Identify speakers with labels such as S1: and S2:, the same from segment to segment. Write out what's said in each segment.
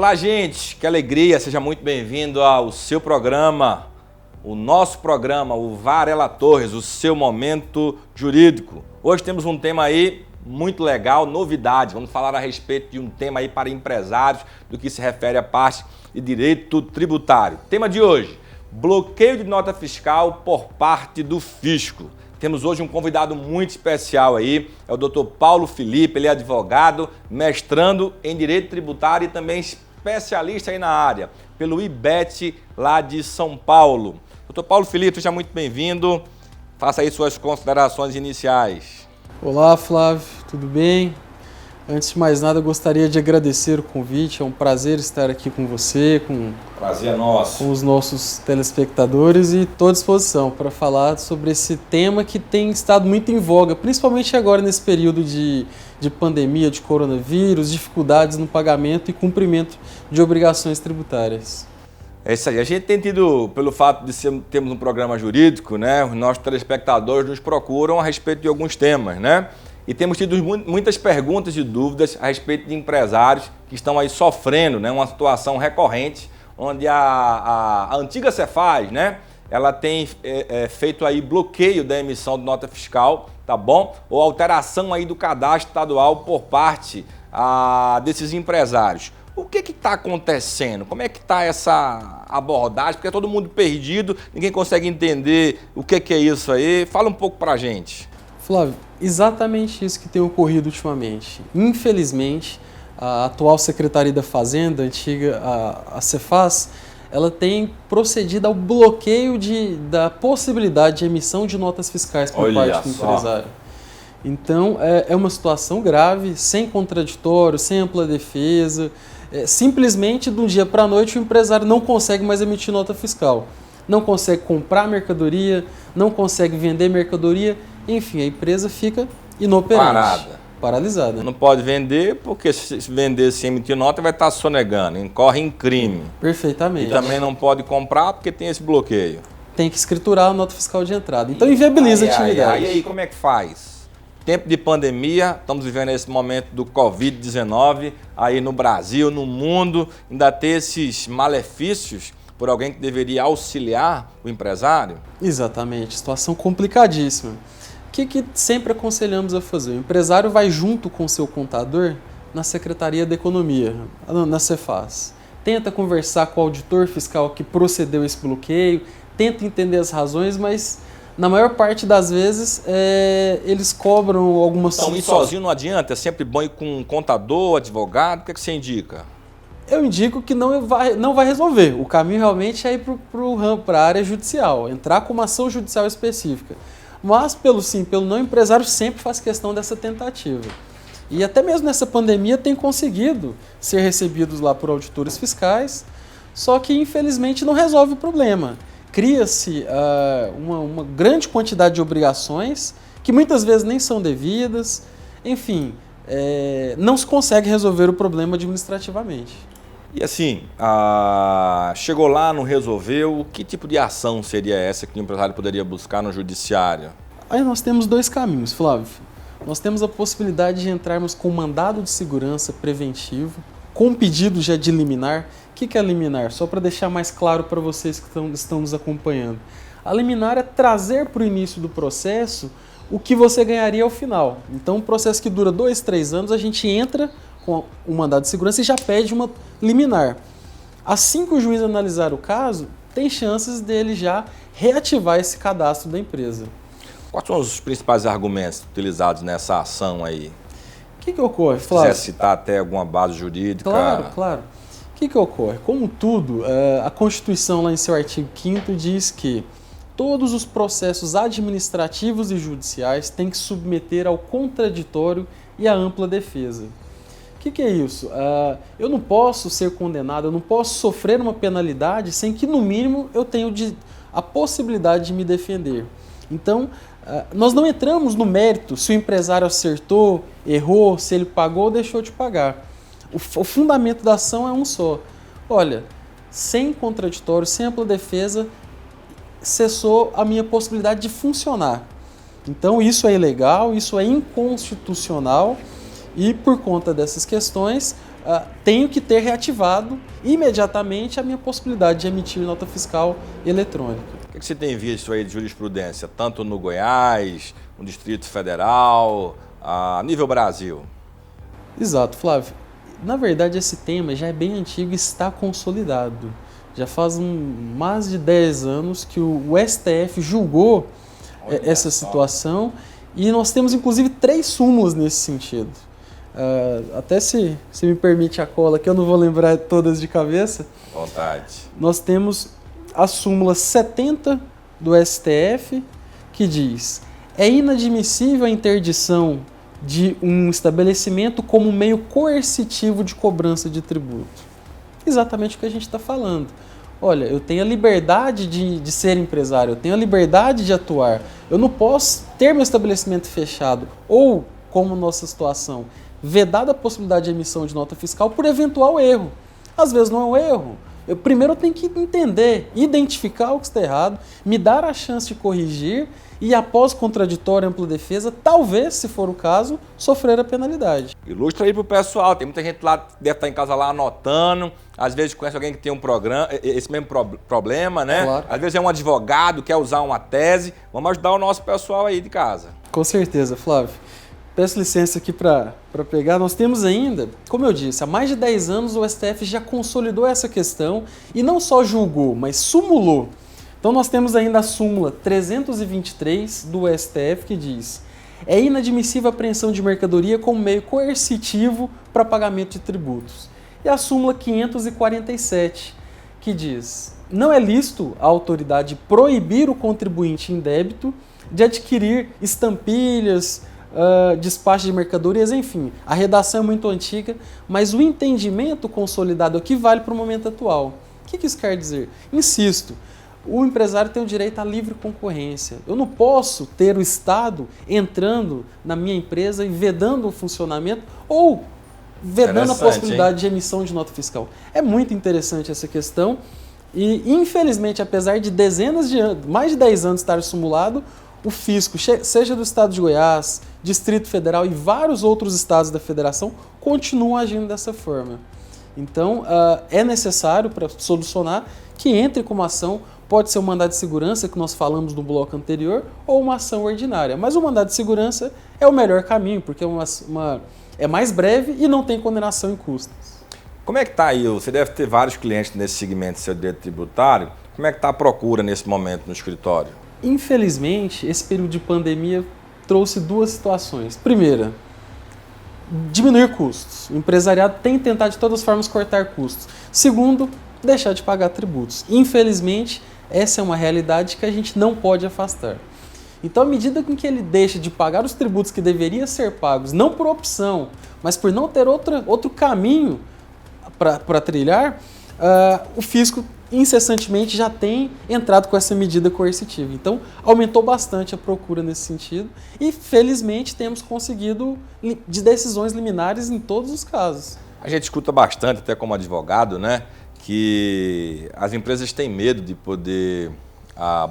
S1: Olá, gente, que alegria, seja muito bem-vindo ao seu programa, o nosso programa, o Varela Torres, o seu momento jurídico. Hoje temos um tema aí muito legal, novidades, vamos falar a respeito de um tema aí para empresários, do que se refere à parte de direito tributário. Tema de hoje, bloqueio de nota fiscal por parte do fisco. Temos hoje um convidado muito especial aí, é o Dr. Paulo Felipe, ele é advogado, mestrando em Direito Tributário e também especialista aí na área, pelo IBET lá de São Paulo. Dr. Paulo Felipe, seja muito bem-vindo, faça aí suas considerações iniciais.
S2: Olá, Flávio, tudo bem? Antes de mais nada, eu gostaria de agradecer o convite, é um prazer estar aqui com você,
S1: Prazer é nosso.
S2: Com os nossos telespectadores e estou à disposição para falar sobre esse tema que tem estado muito em voga, principalmente agora nesse período de pandemia, de coronavírus, dificuldades no pagamento e cumprimento de obrigações tributárias.
S1: É isso aí, a gente tem tido, pelo fato de termos um programa jurídico, né, os nossos telespectadores nos procuram a respeito de alguns temas, né? E temos tido muitas perguntas e dúvidas a respeito de empresários que estão aí sofrendo, né, uma situação recorrente, onde a antiga Cefaz, né, ela tem feito aí bloqueio da emissão de nota fiscal, tá bom? Ou alteração aí do cadastro estadual por parte desses empresários. O que está acontecendo? Como é que está essa abordagem? Porque é todo mundo perdido, ninguém consegue entender o que é isso aí. Fala um pouco para a gente.
S2: Flávio, exatamente isso que tem ocorrido ultimamente. Infelizmente, a atual Secretaria da Fazenda, a Cefaz, ela tem procedido ao bloqueio da possibilidade de emissão de notas fiscais por parte do empresário. Então, é uma situação grave, sem contraditório, sem ampla defesa. Simplesmente, de um dia para a noite, o empresário não consegue mais emitir nota fiscal. Não consegue comprar mercadoria, não consegue vender mercadoria. Enfim, a empresa fica inoperante, paralisada.
S1: Não pode vender, porque se vender sem emitir nota vai estar sonegando, incorre em crime.
S2: Perfeitamente.
S1: E também não pode comprar porque tem esse bloqueio.
S2: Tem que escriturar a nota fiscal de entrada. Então inviabiliza a atividade.
S1: E aí como é que faz? Tempo de pandemia, estamos vivendo esse momento do Covid-19, aí no Brasil, no mundo, ainda ter esses malefícios por alguém que deveria auxiliar o empresário?
S2: Exatamente, situação complicadíssima. O que sempre aconselhamos a fazer? O empresário vai junto com o seu contador na Secretaria da Economia, na Cefaz. Tenta conversar com o auditor fiscal que procedeu esse bloqueio, tenta entender as razões, mas na maior parte das vezes eles cobram algumas...
S1: Então ir sozinho não adianta? É sempre bom ir com um contador, advogado? O que você indica?
S2: Eu indico que não vai resolver. O caminho realmente é ir para a área judicial, entrar com uma ação judicial específica. Mas, pelo não, o empresário sempre faz questão dessa tentativa. E até mesmo nessa pandemia tem conseguido ser recebidos lá por auditores fiscais, só que infelizmente não resolve o problema. Cria-se uma grande quantidade de obrigações que muitas vezes nem são devidas, enfim, não se consegue resolver o problema administrativamente.
S1: E assim, chegou lá, não resolveu, que tipo de ação seria essa que o empresário poderia buscar no judiciário?
S2: Aí nós temos dois caminhos, Flávio. Nós temos a possibilidade de entrarmos com mandado de segurança preventivo, com pedido já de liminar. O que é liminar? Só para deixar mais claro para vocês que estão nos acompanhando. A liminar é trazer para o início do processo o que você ganharia ao final. Então, um processo que dura 2, 3 anos, a gente entra com o mandado de segurança e já pede uma liminar. Assim que o juiz analisar o caso, tem chances dele já reativar esse cadastro da empresa.
S1: Quais são os principais argumentos utilizados nessa ação aí?
S2: O que ocorre, Flávio?
S1: Se quiser citar até alguma base jurídica.
S2: Claro. O que ocorre? Como tudo, a Constituição, lá em seu artigo 5º, diz que todos os processos administrativos e judiciais têm que submeter ao contraditório e à ampla defesa. O que é isso? Eu não posso ser condenado, eu não posso sofrer uma penalidade sem que, no mínimo, eu tenha a possibilidade de me defender. Então, nós não entramos no mérito se o empresário acertou, errou, se ele pagou ou deixou de pagar. O fundamento da ação é um só. Olha, sem contraditório, sem ampla defesa, cessou a minha possibilidade de funcionar. Então, isso é ilegal, isso é inconstitucional. E por conta dessas questões, tenho que ter reativado imediatamente a minha possibilidade de emitir nota fiscal eletrônica.
S1: O que você tem visto aí de jurisprudência, tanto no Goiás, no Distrito Federal, a nível Brasil?
S2: Exato, Flávio. Na verdade, esse tema já é bem antigo e está consolidado. Já faz mais de 10 anos que o STF julgou essa situação e nós temos, inclusive, 3 súmulas nesse sentido. Até se me permite a cola, que eu não vou lembrar todas de cabeça.
S1: Vontade.
S2: Nós temos a súmula 70 do STF, que diz: é inadmissível a interdição de um estabelecimento como meio coercitivo de cobrança de tributo. Exatamente o que a gente está falando. Olha, eu tenho a liberdade de ser empresário, eu tenho a liberdade de atuar. Eu não posso ter meu estabelecimento fechado ou, como nossa situação, vedada a possibilidade de emissão de nota fiscal por eventual erro. Às vezes não é um erro. Primeiro eu tenho que entender, identificar o que está errado, me dar a chance de corrigir e, após contraditório e ampla defesa, talvez, se for o caso, sofrer a penalidade.
S1: Ilustra aí pro pessoal, tem muita gente lá que deve estar em casa lá anotando, às vezes conhece alguém que tem um programa, esse mesmo problema, né?
S2: Claro.
S1: Às vezes é um advogado, quer usar uma tese, vamos ajudar o nosso pessoal aí de casa.
S2: Com certeza, Flávio. Peço licença aqui para pegar. Nós temos ainda, como eu disse, há mais de 10 anos o STF já consolidou essa questão e não só julgou, mas sumulou. Então nós temos ainda a súmula 323 do STF que diz: é inadmissível a apreensão de mercadoria como meio coercitivo para pagamento de tributos. E a súmula 547 que diz: não é lícito a autoridade proibir o contribuinte em débito de adquirir estampilhas, despacho de mercadorias, enfim. A redação é muito antiga, mas o entendimento consolidado aqui vale para o momento atual. O que isso quer dizer? Insisto, o empresário tem o direito à livre concorrência. Eu não posso ter o Estado entrando na minha empresa e vedando o funcionamento ou vedando a possibilidade de emissão de nota fiscal. É muito interessante essa questão e, infelizmente, apesar de dezenas de anos, mais de 10 anos estar simulado, o fisco, seja do Estado de Goiás, Distrito Federal e vários outros estados da federação, continuam agindo dessa forma. Então, é necessário, para solucionar, que entre com uma ação, pode ser um mandado de segurança, que nós falamos no bloco anterior, ou uma ação ordinária. Mas o mandado de segurança é o melhor caminho, porque é mais breve e não tem condenação em custas.
S1: Como é que está aí? Você deve ter vários clientes nesse segmento do seu direito tributário. Como é que está a procura nesse momento no escritório?
S2: Infelizmente, esse período de pandemia trouxe 2 situações. Primeira, diminuir custos. O empresariado tem tentado de todas as formas cortar custos. Segundo, deixar de pagar tributos. Infelizmente, essa é uma realidade que a gente não pode afastar. Então, à medida com que ele deixa de pagar os tributos que deveriam ser pagos, não por opção, mas por não ter outro caminho para trilhar, o fisco incessantemente já tem entrado com essa medida coercitiva. Então, aumentou bastante a procura nesse sentido e, felizmente, temos conseguido de decisões liminares em todos os casos.
S1: A gente escuta bastante, até como advogado, né, que as empresas têm medo de poder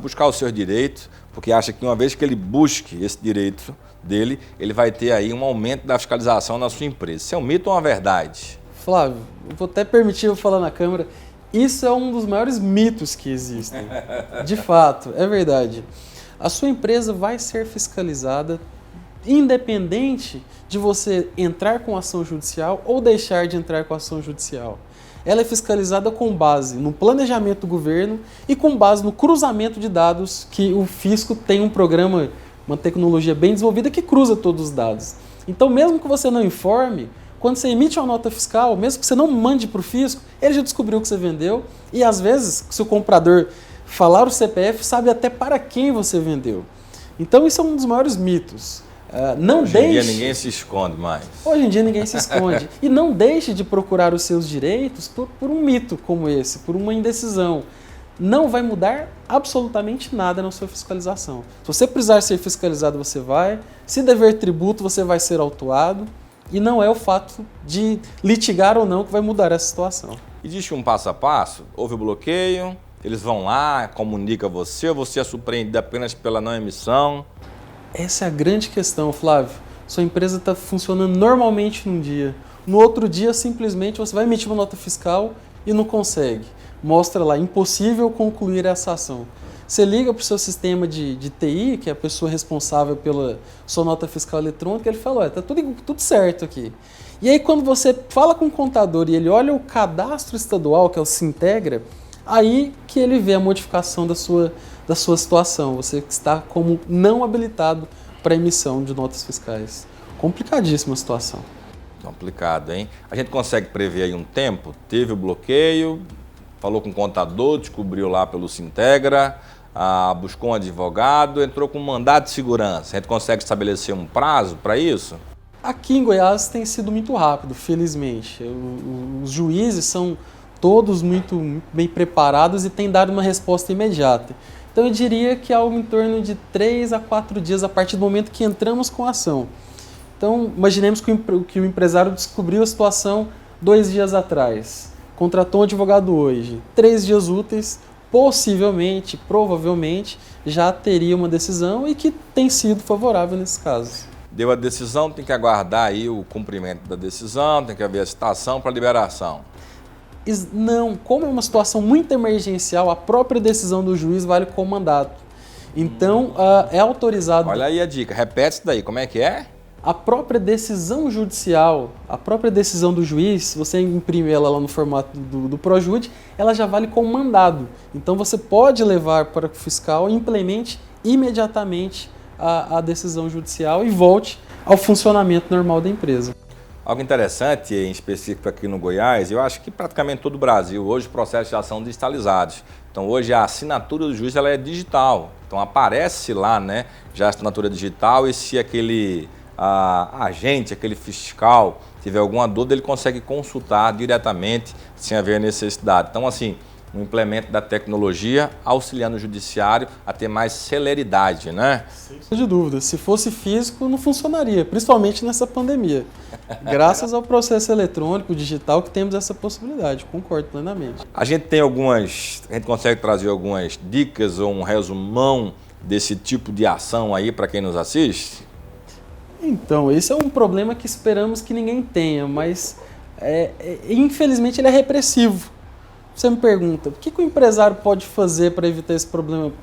S1: buscar os seus direitos, porque acha que uma vez que ele busque esse direito dele, ele vai ter aí um aumento da fiscalização na sua empresa. Isso é um mito ou uma verdade?
S2: Flávio, vou até permitir eu falar na Câmara, isso é um dos maiores mitos que existem. De fato, é verdade. A sua empresa vai ser fiscalizada independente de você entrar com ação judicial ou deixar de entrar com ação judicial. Ela é fiscalizada com base no planejamento do governo e com base no cruzamento de dados, que o fisco tem um programa, uma tecnologia bem desenvolvida que cruza todos os dados. Então, mesmo que você não informe, quando você emite uma nota fiscal, mesmo que você não mande para o fisco, ele já descobriu o que você vendeu e, às vezes, se o comprador falar o CPF, sabe até para quem você vendeu. Então, isso é um dos maiores mitos.
S1: Hoje em dia ninguém se esconde mais.
S2: Hoje em dia ninguém se esconde. E não deixe de procurar os seus direitos por um mito como esse, por uma indecisão. Não vai mudar absolutamente nada na sua fiscalização. Se você precisar ser fiscalizado, você vai. Se dever tributo, você vai ser autuado. E não é o fato de litigar ou não que vai mudar essa situação.
S1: Existe um passo a passo? Houve o bloqueio, eles vão lá, comunicam você, ou você é surpreendido apenas pela não emissão? Essa
S2: é a grande questão, Flávio. Sua empresa está funcionando normalmente num dia. no outro dia simplesmente você vai emitir uma nota fiscal e não consegue. Mostra lá, impossível concluir essa ação. Você liga para o seu sistema de TI, que é a pessoa responsável pela sua nota fiscal eletrônica, ele fala, está tudo certo aqui. E aí quando você fala com o contador e ele olha o cadastro estadual, que é o Sintegra, aí que ele vê a modificação da sua situação. Você está como não habilitado para emissão de notas fiscais. Complicadíssima a situação.
S1: Complicado, hein? A gente consegue prever aí um tempo? Teve o bloqueio, falou com o contador, descobriu lá pelo Sintegra, buscou um advogado, entrou com um mandado de segurança. A gente consegue estabelecer um prazo para isso?
S2: Aqui em Goiás tem sido muito rápido, felizmente. Os juízes são todos muito bem preparados e têm dado uma resposta imediata. Então eu diria que algo em torno de 3 a 4 dias a partir do momento que entramos com a ação. Então imaginemos que o empresário descobriu a situação 2 dias atrás, contratou um advogado hoje, 3 dias úteis, possivelmente, provavelmente, já teria uma decisão e que tem sido favorável nesses casos.
S1: Deu a decisão, tem que aguardar aí o cumprimento da decisão, tem que haver a citação para liberação.
S2: Não, como é uma situação muito emergencial, a própria decisão do juiz vale como mandato. Então, é autorizado...
S1: Olha aí a dica, repete isso daí, como é que é?
S2: A própria decisão judicial, a própria decisão do juiz, se você imprime ela lá no formato do Projude, ela já vale como mandado. Então, você pode levar para o fiscal e implemente imediatamente a decisão judicial e volte ao funcionamento normal da empresa.
S1: Algo interessante, em específico aqui no Goiás, eu acho que praticamente todo o Brasil, hoje os processos já são digitalizados. Então hoje a assinatura do juiz ela é digital. Então aparece lá, né, já a assinatura digital e se aquele agente, aquele fiscal tiver alguma dúvida, ele consegue consultar diretamente sem haver necessidade. Então assim, um implemento da tecnologia auxiliando o judiciário a ter mais celeridade, né?
S2: Sem dúvida, se fosse físico não funcionaria, principalmente nessa pandemia. Graças ao processo eletrônico, digital, que temos essa possibilidade, concordo plenamente.
S1: A gente consegue trazer algumas dicas ou um resumão desse tipo de ação aí para quem nos assiste?
S2: Então, esse é um problema que esperamos que ninguém tenha, mas infelizmente ele é repressivo. Você me pergunta, o que o empresário pode fazer para evitar esse problema?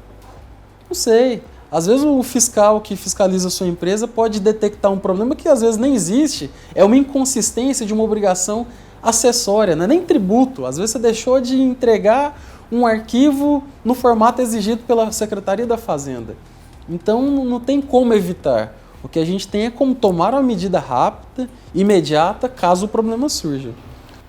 S2: Não sei. Às vezes o fiscal que fiscaliza a sua empresa pode detectar um problema que às vezes nem existe. É uma inconsistência de uma obrigação acessória, não é nem tributo. Às vezes você deixou de entregar um arquivo no formato exigido pela Secretaria da Fazenda. Então não tem como evitar. O que a gente tem é como tomar uma medida rápida, imediata, caso o problema surja.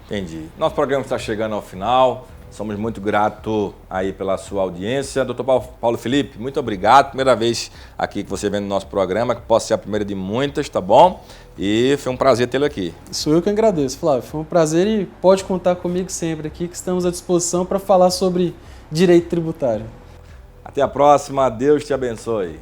S1: Entendi. Nosso programa está chegando ao final. Somos muito gratos aí pela sua audiência. Dr. Paulo Felipe, muito obrigado. Primeira vez aqui que você vem no nosso programa, que possa ser a primeira de muitas, tá bom? E foi um prazer tê-lo aqui.
S2: Sou eu que agradeço, Flávio. Foi um prazer e pode contar comigo sempre aqui, que estamos à disposição para falar sobre direito tributário.
S1: Até a próxima. Deus te abençoe.